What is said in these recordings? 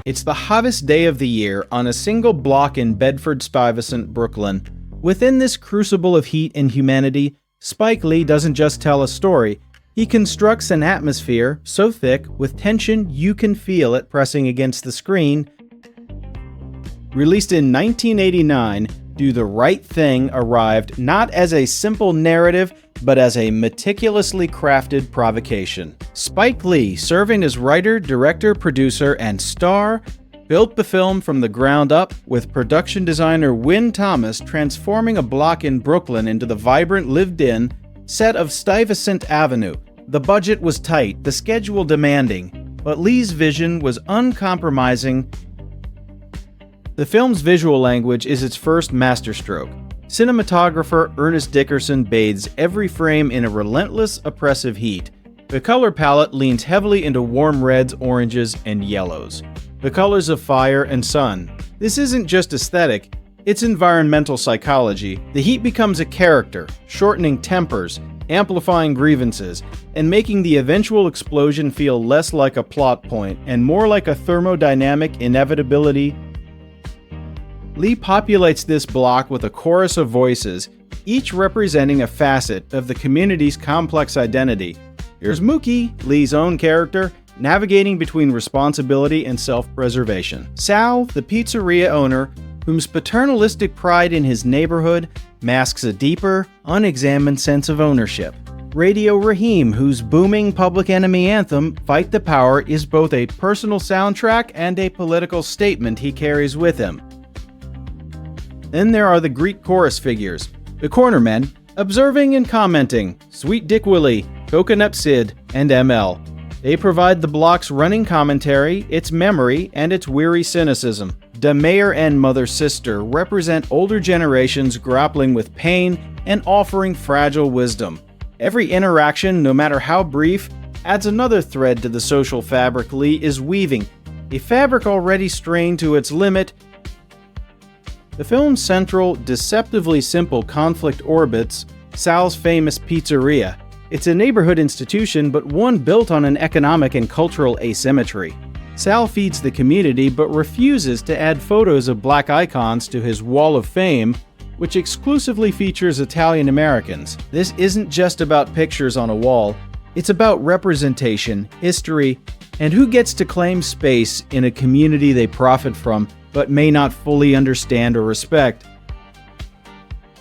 It's the hottest day of the year on a single block in Bedford-Stuyvesant, Brooklyn. Within this crucible of heat and humanity, Spike Lee doesn't just tell a story, he constructs an atmosphere so thick with tension you can feel it pressing against the screen. Released in 1989, Do the Right Thing arrived not as a simple narrative, but as a meticulously crafted provocation. Spike Lee, serving as writer, director, producer, and star, built the film from the ground up, with production designer Wynn Thomas transforming a block in Brooklyn into the vibrant, lived-in set of Stuyvesant Avenue. The budget was tight, the schedule demanding, but Lee's vision was uncompromising. The film's visual language is its first masterstroke. Cinematographer Ernest Dickerson bathes every frame in a relentless, oppressive heat. The color palette leans heavily into warm reds, oranges, and yellows. The colors of fire and sun. This isn't just aesthetic, it's environmental psychology. The heat becomes a character, shortening tempers, amplifying grievances, and making the eventual explosion feel less like a plot point and more like a thermodynamic inevitability. Lee populates this block with a chorus of voices, each representing a facet of the community's complex identity. Here's Mookie, Lee's own character, navigating between responsibility and self-preservation. Sal, the pizzeria owner, whose paternalistic pride in his neighborhood masks a deeper, unexamined sense of ownership. Radio Raheem, whose booming Public Enemy anthem, Fight the Power, is both a personal soundtrack and a political statement he carries with him. Then there are the Greek chorus figures, the cornermen, observing and commenting, Sweet Dick Willie, Coconut Sid, and ML. They provide the block's running commentary, its memory, and its weary cynicism. The Mayor and Mother Sister represent older generations grappling with pain and offering fragile wisdom. Every interaction, no matter how brief, adds another thread to the social fabric Lee is weaving, a fabric already strained to its limit. The film's central, deceptively simple conflict orbits Sal's famous pizzeria. It's a neighborhood institution, but one built on an economic and cultural asymmetry. Sal feeds the community, but refuses to add photos of black icons to his wall of fame, which exclusively features Italian Americans. This isn't just about pictures on a wall, it's about representation, history, and who gets to claim space in a community they profit from, but may not fully understand or respect.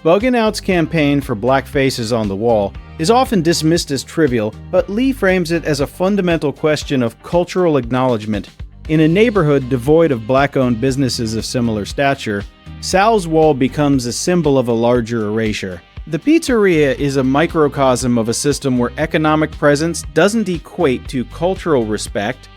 Buggin' Out's campaign for black faces on the wall is often dismissed as trivial, but Lee frames it as a fundamental question of cultural acknowledgement. In a neighborhood devoid of black-owned businesses of similar stature, Sal's wall becomes a symbol of a larger erasure. The pizzeria is a microcosm of a system where economic presence doesn't equate to cultural respect.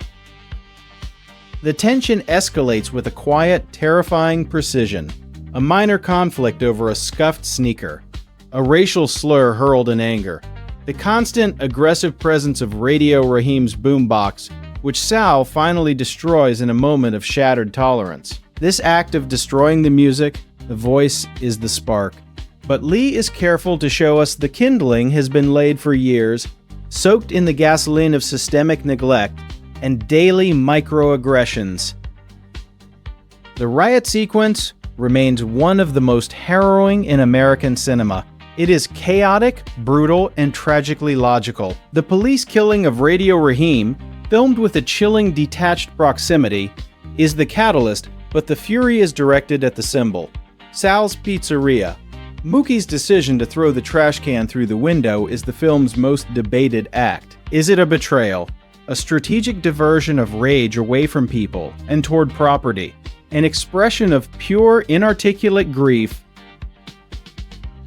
The tension escalates with a quiet, terrifying precision. A minor conflict over a scuffed sneaker. A racial slur hurled in anger. The constant, aggressive presence of Radio Raheem's boombox, which Sal finally destroys in a moment of shattered tolerance. This act of destroying the music, the voice, is the spark. But Lee is careful to show us the kindling has been laid for years, soaked in the gasoline of systemic neglect and daily microaggressions. The riot sequence remains one of the most harrowing in American cinema. It is chaotic, brutal, and tragically logical. The police killing of Radio Raheem, filmed with a chilling, detached proximity, is the catalyst, but the fury is directed at the symbol. Sal's Pizzeria. Mookie's decision to throw the trash can through the window is the film's most debated act. Is it a betrayal? A strategic diversion of rage away from people and toward property? An expression of pure, inarticulate grief?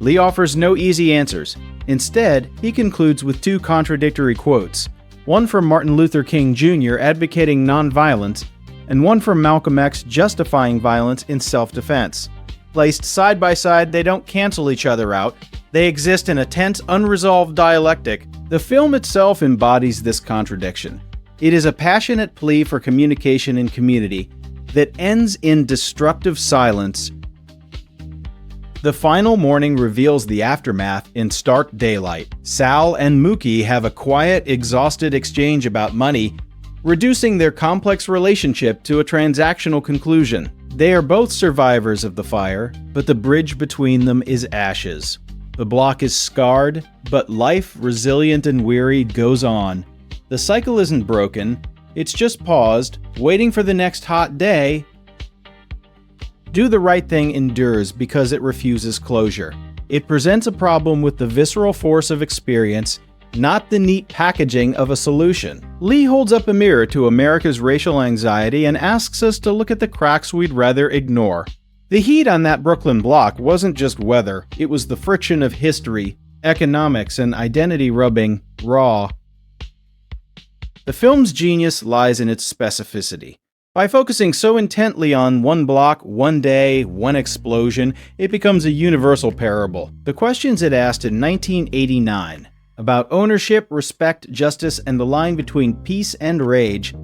Lee offers no easy answers. Instead, he concludes with two contradictory quotes, one from Martin Luther King Jr. advocating nonviolence, and one from Malcolm X justifying violence in self-defense. Placed side by side, they don't cancel each other out. They exist in a tense, unresolved dialectic. The film itself embodies this contradiction. It is a passionate plea for communication and community that ends in destructive silence. The final morning reveals the aftermath in stark daylight. Sal and Mookie have a quiet, exhausted exchange about money, reducing their complex relationship to a transactional conclusion. They are both survivors of the fire, but the bridge between them is ashes. The block is scarred, but life, resilient and wearied, goes on. The cycle isn't broken, it's just paused, waiting for the next hot day. Do the Right Thing endures because it refuses closure. It presents a problem with the visceral force of experience, not the neat packaging of a solution. Lee holds up a mirror to America's racial anxiety and asks us to look at the cracks we'd rather ignore. The heat on that Brooklyn block wasn't just weather, it was the friction of history, economics, and identity rubbing raw. The film's genius lies in its specificity. By focusing so intently on one block, one day, one explosion, it becomes a universal parable. The questions it asked in 1989 about ownership, respect, justice, and the line between peace and rage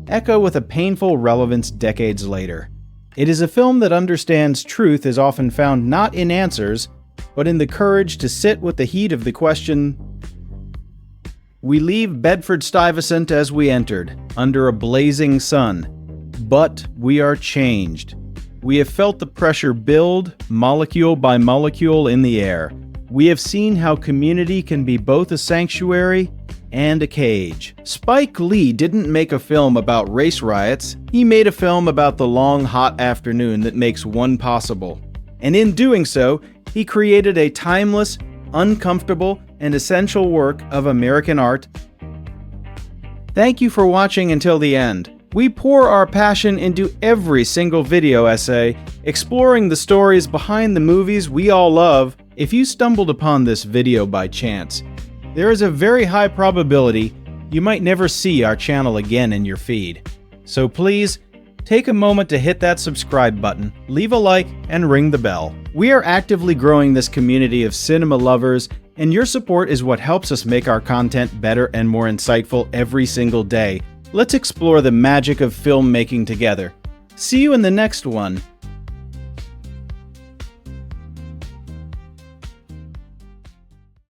echo with a painful relevance decades later. It is a film that understands truth is often found not in answers, but in the courage to sit with the heat of the question. We leave Bedford-Stuyvesant as we entered, under a blazing sun. But we are changed. We have felt the pressure build, molecule by molecule, in the air. We have seen how community can be both a sanctuary and a cage. Spike Lee didn't make a film about race riots. He made a film about the long, hot afternoon that makes one possible. And in doing so, he created a timeless, uncomfortable, and essential work of American art. Thank you for watching until the end. We pour our passion into every single video essay, exploring the stories behind the movies we all love. If you stumbled upon this video by chance, there is a very high probability you might never see our channel again in your feed. So please, take a moment to hit that subscribe button, leave a like, and ring the bell. We are actively growing this community of cinema lovers, and your support is what helps us make our content better and more insightful every single day. Let's explore the magic of filmmaking together. See you in the next one.